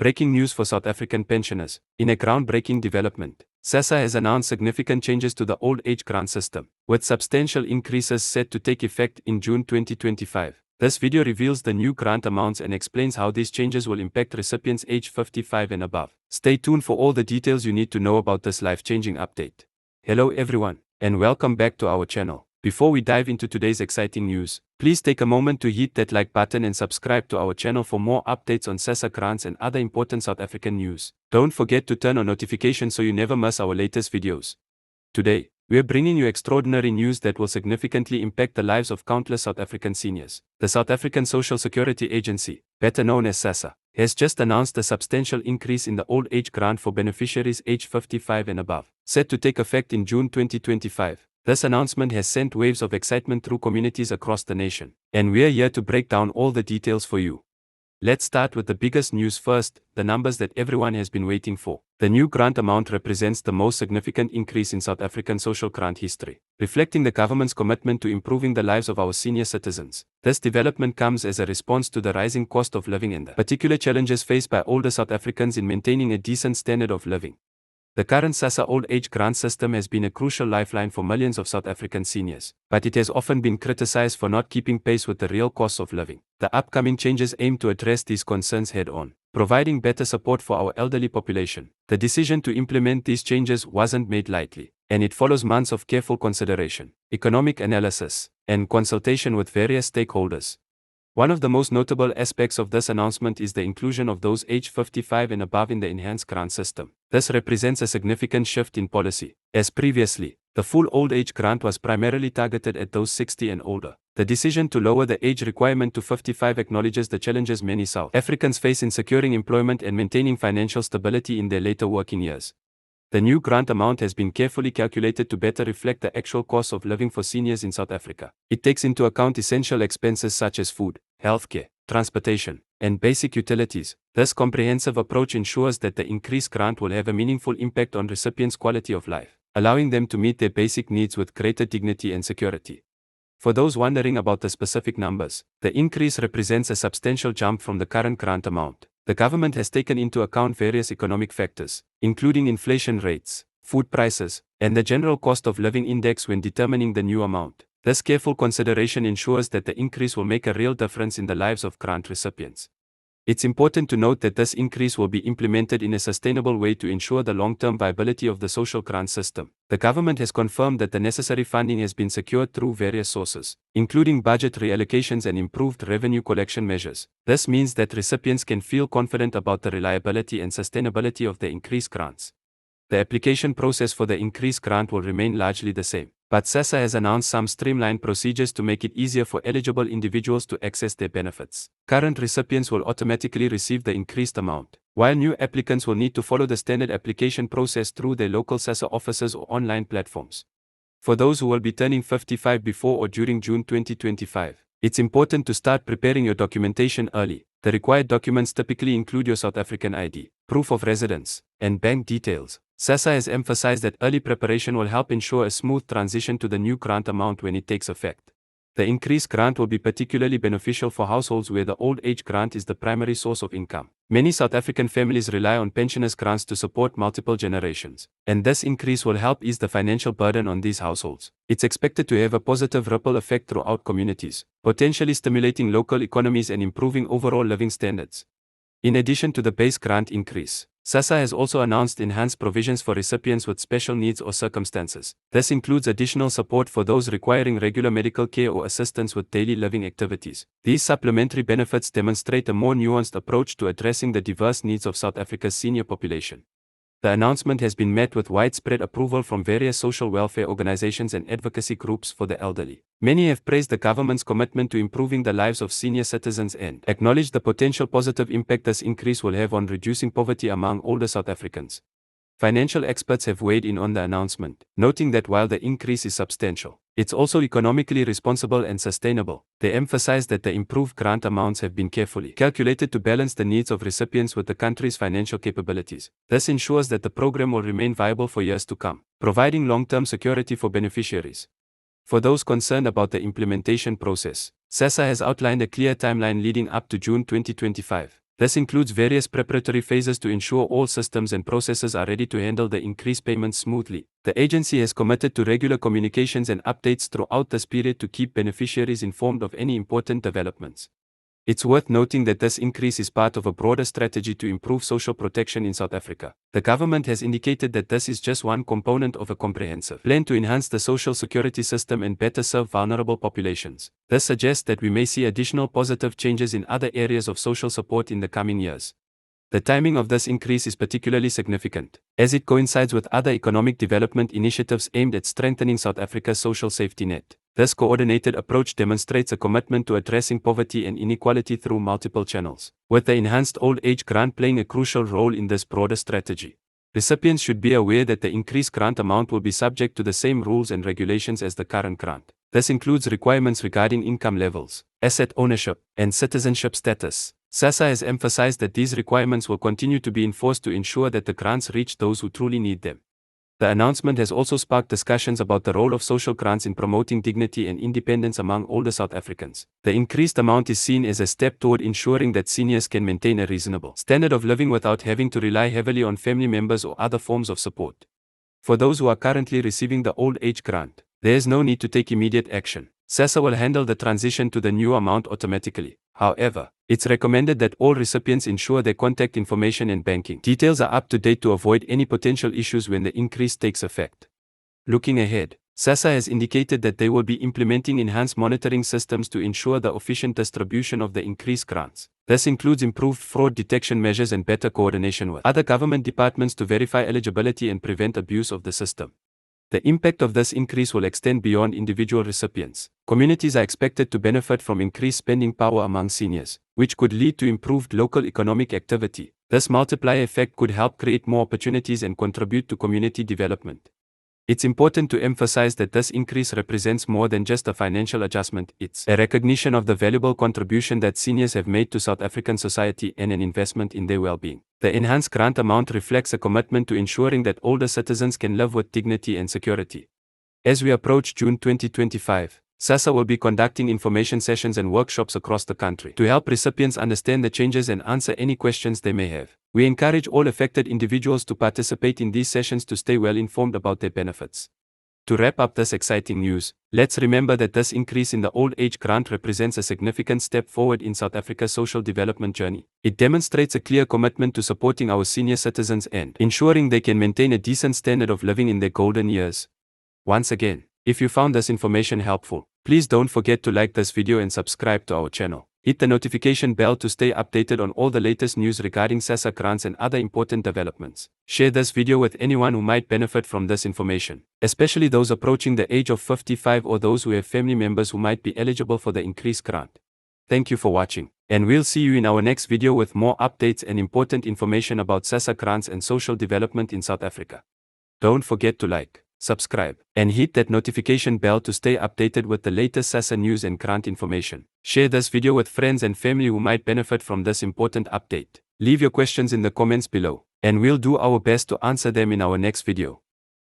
Breaking news for South African pensioners. In a groundbreaking development, Sassa has announced significant changes to the old age grant system, with substantial increases set to take effect in June 2025. This video reveals the new grant amounts and explains how these changes will impact recipients aged 55 and above. Stay tuned for all the details you need to know about this life-changing update. Hello everyone, and welcome back to our channel. Before we dive into today's exciting news, please take a moment to hit that like button and subscribe to our channel for more updates on Sassa grants and other important South African news. Don't forget to turn on notifications so you never miss our latest videos. Today, we're bringing you extraordinary news that will significantly impact the lives of countless South African seniors. The South African Social Security Agency, better known as Sassa, has just announced a substantial increase in the old age grant for beneficiaries aged 55 and above, set to take effect in June 2025. This announcement has sent waves of excitement through communities across the nation, and we're here to break down all the details for you. Let's start with the biggest news first, the numbers that everyone has been waiting for. The new grant amount represents the most significant increase in South African social grant history, reflecting the government's commitment to improving the lives of our senior citizens. This development comes as a response to the rising cost of living and the particular challenges faced by older South Africans in maintaining a decent standard of living. The current Sassa old age grant system has been a crucial lifeline for millions of South African seniors, but it has often been criticized for not keeping pace with the real costs of living. The upcoming changes aim to address these concerns head-on, providing better support for our elderly population. The decision to implement these changes wasn't made lightly, and it follows months of careful consideration, economic analysis, and consultation with various stakeholders. One of the most notable aspects of this announcement is the inclusion of those aged 55 and above in the enhanced grant system. This represents a significant shift in policy, as previously, the full old age grant was primarily targeted at those 60 and older. The decision to lower the age requirement to 55 acknowledges the challenges many South Africans face in securing employment and maintaining financial stability in their later working years. The new grant amount has been carefully calculated to better reflect the actual cost of living for seniors in South Africa. It takes into account essential expenses such as food, healthcare, transportation, and basic utilities. This comprehensive approach ensures that the increased grant will have a meaningful impact on recipients' quality of life, allowing them to meet their basic needs with greater dignity and security. For those wondering about the specific numbers, the increase represents a substantial jump from the current grant amount. The government has taken into account various economic factors, including inflation rates, food prices, and the general cost of living index when determining the new amount. This careful consideration ensures that the increase will make a real difference in the lives of grant recipients. It's important to note that this increase will be implemented in a sustainable way to ensure the long-term viability of the social grant system. The government has confirmed that the necessary funding has been secured through various sources, including budget reallocations and improved revenue collection measures. This means that recipients can feel confident about the reliability and sustainability of the increased grants. The application process for the increased grant will remain largely the same, but Sassa has announced some streamlined procedures to make it easier for eligible individuals to access their benefits. Current recipients will automatically receive the increased amount, while new applicants will need to follow the standard application process through their local Sassa offices or online platforms. For those who will be turning 55 before or during June 2025, it's important to start preparing your documentation early. The required documents typically include your South African ID, proof of residence, and bank details. Sassa has emphasized that early preparation will help ensure a smooth transition to the new grant amount when it takes effect. The increased grant will be particularly beneficial for households where the old age grant is the primary source of income. Many South African families rely on pensioners' grants to support multiple generations, and this increase will help ease the financial burden on these households. It's expected to have a positive ripple effect throughout communities, potentially stimulating local economies and improving overall living standards. In addition to the base grant increase, Sassa has also announced enhanced provisions for recipients with special needs or circumstances. This includes additional support for those requiring regular medical care or assistance with daily living activities. These supplementary benefits demonstrate a more nuanced approach to addressing the diverse needs of South Africa's senior population. The announcement has been met with widespread approval from various social welfare organizations and advocacy groups for the elderly. Many have praised the government's commitment to improving the lives of senior citizens and acknowledged the potential positive impact this increase will have on reducing poverty among older South Africans. Financial experts have weighed in on the announcement, noting that while the increase is substantial, it's also economically responsible and sustainable. They emphasize that the improved grant amounts have been carefully calculated to balance the needs of recipients with the country's financial capabilities. This ensures that the program will remain viable for years to come, providing long-term security for beneficiaries. For those concerned about the implementation process, Sassa has outlined a clear timeline leading up to June 2025. This includes various preparatory phases to ensure all systems and processes are ready to handle the increased payments smoothly. The agency has committed to regular communications and updates throughout this period to keep beneficiaries informed of any important developments. It's worth noting that this increase is part of a broader strategy to improve social protection in South Africa. The government has indicated that this is just one component of a comprehensive plan to enhance the social security system and better serve vulnerable populations. This suggests that we may see additional positive changes in other areas of social support in the coming years. The timing of this increase is particularly significant, as it coincides with other economic development initiatives aimed at strengthening South Africa's social safety net. This coordinated approach demonstrates a commitment to addressing poverty and inequality through multiple channels, with the enhanced old age grant playing a crucial role in this broader strategy. Recipients should be aware that the increased grant amount will be subject to the same rules and regulations as the current grant. This includes requirements regarding income levels, asset ownership, and citizenship status. Sassa has emphasized that these requirements will continue to be enforced to ensure that the grants reach those who truly need them. The announcement has also sparked discussions about the role of social grants in promoting dignity and independence among older South Africans. The increased amount is seen as a step toward ensuring that seniors can maintain a reasonable standard of living without having to rely heavily on family members or other forms of support. For those who are currently receiving the old age grant, there is no need to take immediate action. Sassa will handle the transition to the new amount automatically. However, it's recommended that all recipients ensure their contact information and banking details are up to date to avoid any potential issues when the increase takes effect. Looking ahead, Sassa has indicated that they will be implementing enhanced monitoring systems to ensure the efficient distribution of the increased grants. This includes improved fraud detection measures and better coordination with other government departments to verify eligibility and prevent abuse of the system. The impact of this increase will extend beyond individual recipients. Communities are expected to benefit from increased spending power among seniors, which could lead to improved local economic activity. This multiplier effect could help create more opportunities and contribute to community development. It's important to emphasize that this increase represents more than just a financial adjustment. It's a recognition of the valuable contribution that seniors have made to South African society and an investment in their well-being. The enhanced grant amount reflects a commitment to ensuring that older citizens can live with dignity and security. As we approach June 2025, Sassa will be conducting information sessions and workshops across the country to help recipients understand the changes and answer any questions they may have. We encourage all affected individuals to participate in these sessions to stay well informed about their benefits. To wrap up this exciting news, let's remember that this increase in the old age grant represents a significant step forward in South Africa's social development journey. It demonstrates a clear commitment to supporting our senior citizens and ensuring they can maintain a decent standard of living in their golden years. Once again, if you found this information helpful, please don't forget to like this video and subscribe to our channel. Hit the notification bell to stay updated on all the latest news regarding Sassa grants and other important developments. Share this video with anyone who might benefit from this information, especially those approaching the age of 55 or those who have family members who might be eligible for the increased grant. Thank you for watching, and we'll see you in our next video with more updates and important information about Sassa grants and social development in South Africa. Don't forget to like, subscribe, and hit that notification bell to stay updated with the latest Sassa news and grant information. Share this video with friends and family who might benefit from this important update. Leave your questions in the comments below, and we'll do our best to answer them in our next video.